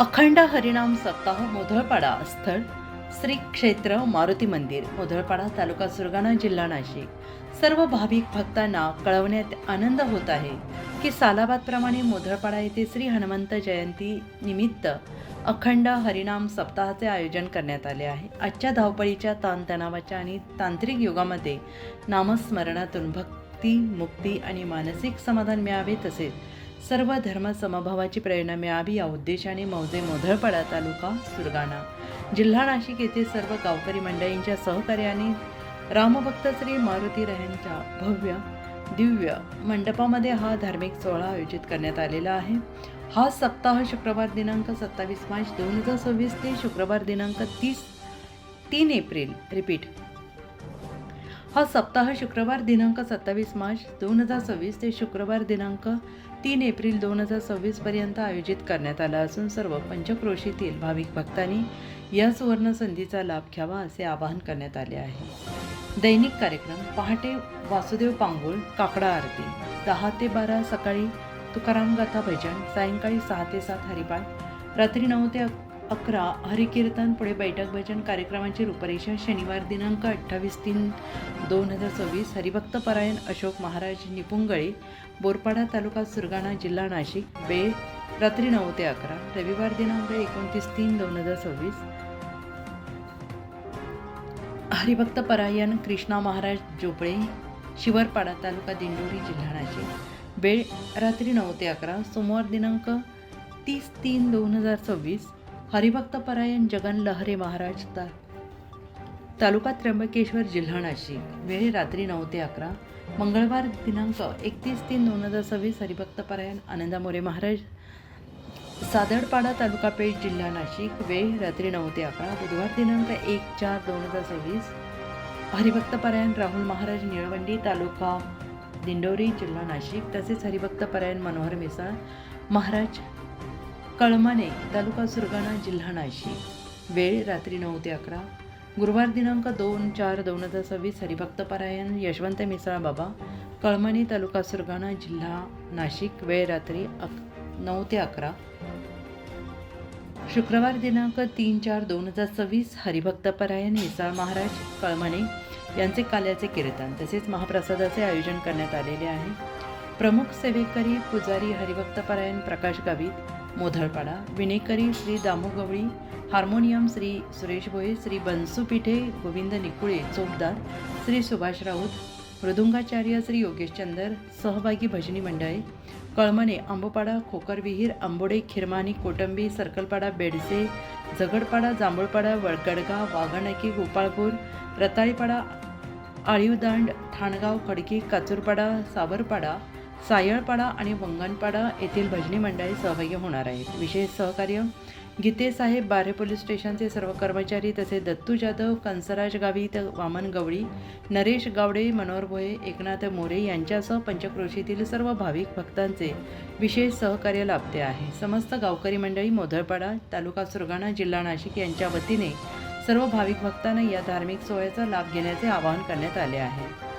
अखंड हरिनाम सप्ताह मोधळपाडा स्थळ श्री क्षेत्र मारुती मंदिर मोधळपाडा तालुका सुरगाणा जिल्हा नाशिक. सर्व भाविक भक्तांना कळवण्यात आनंद होत आहे की सालाबादप्रमाणे मोधळपाडा येथे श्री हनुमंत जयंती निमित्त अखंड हरिनाम सप्ताहाचे आयोजन करण्यात आले आहे. आजच्या धावपळीच्या ताणतणावाच्या आणि तांत्रिक युगामध्ये नामस्मरणातून भक्ती, मुक्ती आणि मानसिक समाधान मिळावे, तसेच सर्व धर्म समभावाची प्रेरणा मिळावी या उद्देशाने मौजे मोधळपाडा तालुका सुरगाणा जिल्हा नाशिक येथे सर्व गावकरी मंडळींच्या सहकार्याने रामभक्त श्री मारुती यांच्या भव्य दिव्य मंडपामध्ये हा धार्मिक सोहळा आयोजित करण्यात आलेला आहे. हा सप्ताह शुक्रवार दिनांक 27 मार्च 2026 ते शुक्रवार दिनांक 3 एप्रिल हा सप्ताह शुक्रवार दिनांक 27 मार्च 2026 ते शुक्रवार दिनांक 3 एप्रिल 2026 पर्यंत आयोजित करण्यात आला असून सर्व पंचक्रोशीतील भाविक भक्तांनी या सुवर्ण संधीचा लाभ घ्यावा असे आवाहन करण्यात आले आहे. दैनिक कार्यक्रम: पहाटे वासुदेव पांगुळ काकडा आरती, 10 ते 12 सकाळी तुकाराम गाथा भजन, सायंकाळी 6 ते 7 हरिपाठ, रात्री 9 ते 11 हरिकीर्तन, पुढे बैठक भजन. कार्यक्रमाची रूपरेषा: शनिवार दिनांक 28/3/2026 हरिभक्त परायण अशोक महाराज निपुंगळे, बोरपाडा तालुका सुरगाणा जिल्हा नाशिक. वेळ रात्री 9 ते 11. रविवार दिनांक 29/3/2026 हरिभक्त परायण कृष्णा महाराज जोपळे, शिवरपाडा तालुका दिंडोरी जिल्हा नाशिक. वेळ रात्री 9 ते 11. सोमवार दिनांक 30/3/2026 हरिभक्त परायण जगन लहरे महाराज तालुका त्र्यंबकेश्वर जिल्हा नाशिक. वेळ रात्री 9 ते 11. मंगळवार दिनांक 31/3/2026 हरिभक्त परायण आनंदा मोरे महाराज सादडपाडा तालुका पेठ जिल्हा नाशिक. वेळ रात्री 9 ते 11. बुधवार दिनांक 1/4/2026 हरिभक्त परायण राहुल महाराज निळवंडी तालुका दिंडोरी जिल्हा नाशिक. तसेच हरिभक्त परायण मनोहर मिसाळ महाराज कळमने तालुका सुरगाणा जिल्हा नाशिक. वेळ रात्री 9 ते 11. गुरुवार दिनांक 2/4/2026 हरिभक्त परायण यशवंत मिसाळ बाबा कळमने तालुका सुरगाणा जिल्हा नाशिक. वेळ रात्री 9 ते 11. शुक्रवार दिनांक 3/4/2026 हरिभक्त परायण मिसाळ महाराज कळमने यांचे काल्याचे कीर्तन तसेच महाप्रसादाचे आयोजन करण्यात आलेले आहे. प्रमुख सेवेकरी पुजारी हरिभक्त परायण प्रकाश गावित मोधळपाडा, विणेकरी श्री दामू गवळी, हार्मोनियम श्री सुरेश भोये, श्री बनसू पिठे गोविंद निकुळे चोपदार, श्री सुभाष राऊत, मृदुंगाचार्य श्री योगेश चंदर. सहभागी भजनी मंडळे: कळमने, आंबोपाडा, खोकरविहीर, आंबोडे, खिरमानी, कोटंबी, सर्कलपाडा, बेडसे, झगडपाडा, जांभूळपाडा, वडगडगाव, वाघानकी, गोपाळपूर, रताळीपाडा, आळीवदांड, ठाणगाव, खडकी, काचूरपाडा, सावरपाडा, सायळपाडा आणि वंगणपाडा येथील भजनी मंडळी सहभागी होणार आहेत. विशेष सहकार्य: गीतेसाहेब बारे पोलीस स्टेशनचे सर्व कर्मचारी, तसेच दत्तू जाधव, कंसराज गावित, वामन गवळी, नरेश गावडे, मनोहर भोये, एकनाथ मोरे यांच्यासह पंचक्रोशीतील सर्व भाविक भक्तांचे विशेष सहकार्य लाभते आहे. समस्त गावकरी मंडळी मोधळपाडा तालुका सुरगाणा जिल्हा नाशिक यांच्या वतीने सर्व भाविक भक्तांना या धार्मिक सोहळ्याचा लाभ घेण्याचे आवाहन करण्यात आले आहे.